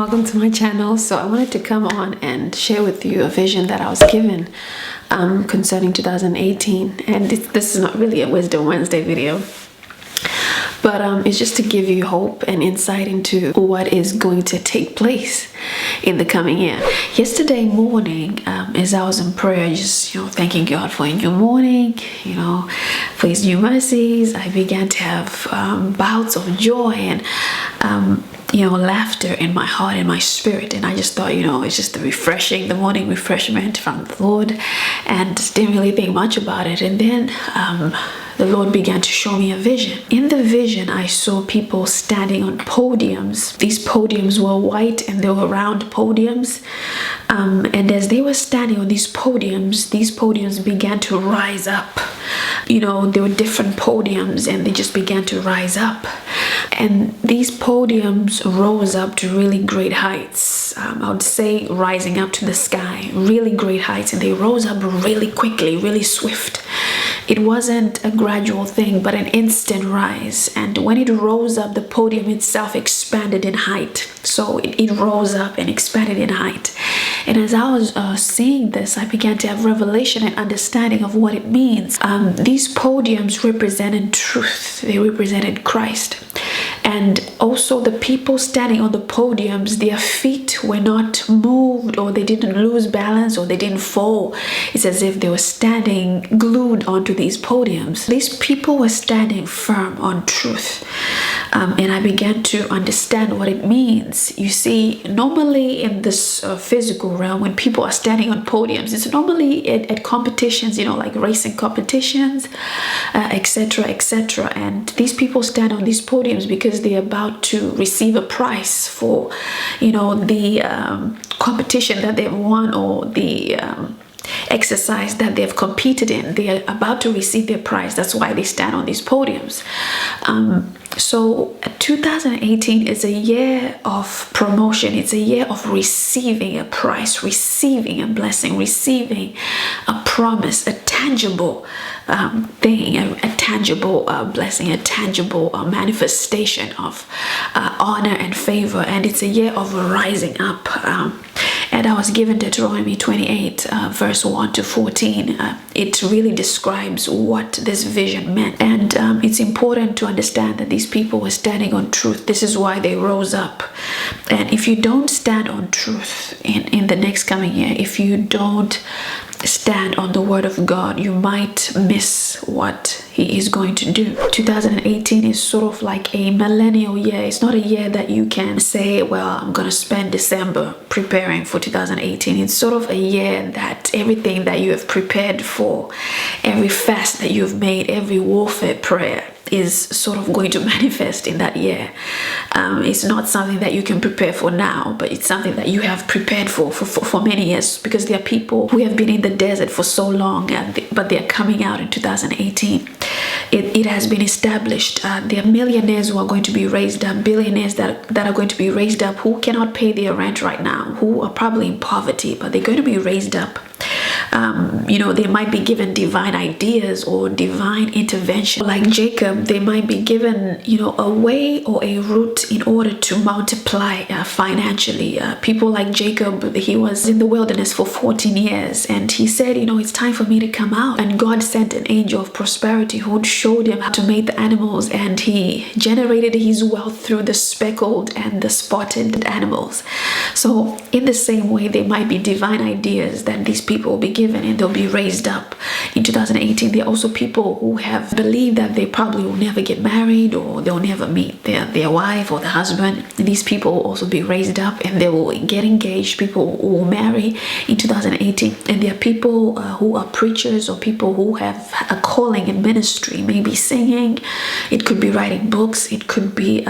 welcome to my channel. So I wanted to come on and share with you a vision that I was given concerning 2018, and this is not really a Wisdom Wednesday video, but it's just to give you hope and insight into what is going to take place in the coming year. Yesterday morning, as I was in prayer, just thanking God for a new morning, for His new mercies, I began to have bouts of joy and laughter in my heart and my spirit. And I just thought, it's just the morning refreshment from the Lord, and didn't really think much about it. And then the Lord began to show me a vision. In the vision, I saw people standing on podiums. These podiums were white and they were round podiums. And as they were standing on these podiums began to rise up. There were different podiums and they just began to rise up. And these podiums rose up to really great heights. I would say rising up to the sky, really great heights. And they rose up really quickly, really swift. It wasn't a gradual thing, but an instant rise. And when it rose up, the podium itself expanded in height. So it rose up and expanded in height. And as I was seeing this, I began to have revelation and understanding of what it means. These podiums represented truth. They represented Christ. And also the people standing on the podiums, their feet were not moved, or they didn't lose balance, or they didn't fall. It's as if they were standing glued onto these podiums. These people were standing firm on truth. And I began to understand what it means. You see, normally in this physical realm, when people are standing on podiums, it's normally at competitions, like racing competitions, etc., etc. And these people stand on these podiums because they're about to receive a prize for, the competition that they've won, or the exercise that they've competed in. They're about to receive their prize. That's why they stand on these podiums. So 2018 is a year of promotion. It's a year of receiving a prize, receiving a blessing, receiving a promise, a tangible thing, a tangible blessing, a tangible manifestation of honor and favor. And it's a year of rising up. And I was given Deuteronomy 28 verse 1 to 14. It really describes what this vision meant. And it's important to understand that these people were standing on truth. This is why they rose up. And if you don't stand on truth in the next coming year, if you don't stand on the word of God, you might miss what He is going to do. 2018 is sort of like a millennial year. It's not a year that you can say, well, I'm going to spend December preparing for 2018. It's sort of a year that everything that you have prepared for, every fast that you've made, every warfare prayer, is sort of going to manifest in that year. It's not something that you can prepare for now, but it's something that you have prepared for many years, because there are people who have been in the desert for so long, but they're coming out in 2018. It has been established. There are millionaires who are going to be raised up, billionaires that are going to be raised up, who cannot pay their rent right now, who are probably in poverty, but they're going to be raised up. They might be given divine ideas or divine intervention. Like Jacob, they might be given, a way or a route in order to multiply financially. People like Jacob, he was in the wilderness for 14 years, and he said, it's time for me to come out. And God sent an angel of prosperity who showed him how to make the animals, and he generated his wealth through the speckled and the spotted animals. So in the same way, there might be divine ideas that these people will be given, and they'll be raised up in 2018. There are also people who have believed that they probably will never get married, or they'll never meet their wife or the husband. These people will also be raised up, and they will get engaged. People who will marry in 2018. And there are people who are preachers, or people who have a calling in ministry, maybe singing. It could be writing books. It could be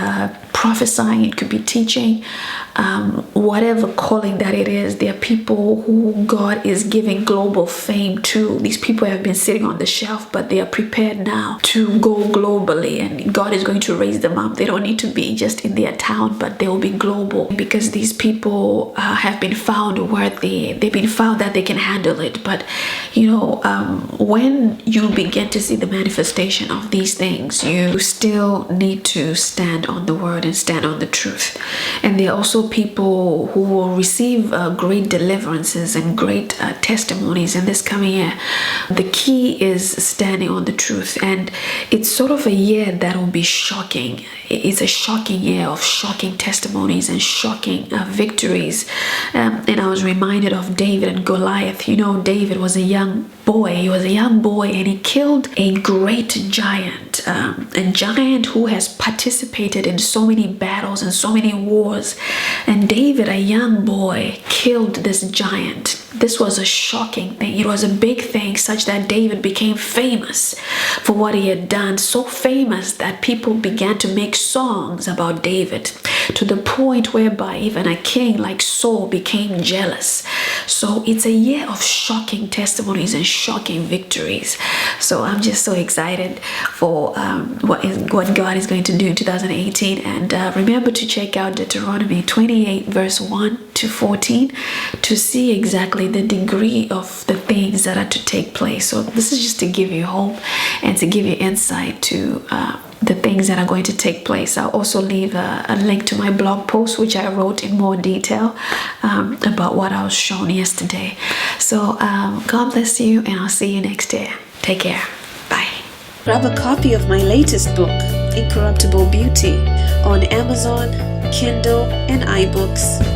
prophesying. It could be teaching. Whatever calling that it is, there are people who God is giving global fame to. These people have been sitting on the shelf, but they are prepared now to go globally, and God is going to raise them up. They don't need to be just in their town, but they will be global, because these people have been found worthy. They've been found that they can handle it. But when you begin to see the manifestation of these things, you still need to stand on the word word and stand on the truth. And there are also people who will receive great deliverances and great testimonies in this coming year. The key is standing on the truth, and it's sort of a year that will be shocking. It's a shocking year of shocking testimonies and shocking victories. And I was reminded of David and Goliath. You know, David was a young boy. He was a young boy, and he killed a great giant, a giant who has participated in so many battles and so many wars. And David, a young boy, killed this giant. This was a shocking thing. It was a big thing, such that David became famous for what he had done. So famous that people began to make songs about David, to the point whereby even a king like Saul became jealous. So it's a year of shocking testimonies and shocking victories. So I'm just so excited for what God is going to do in 2018. And remember to check out Deuteronomy 28 verse 1 to 14 to see exactly the degree of the things that are to take place. So this is just to give you hope and to give you insight to the things that are going to take place. I'll also leave a link to my blog post, which I wrote in more detail about what I was shown yesterday. So God bless you, and I'll see you next year. Take care. Bye. Grab a copy of my latest book, Incorruptible Beauty, on Amazon, Kindle, and iBooks.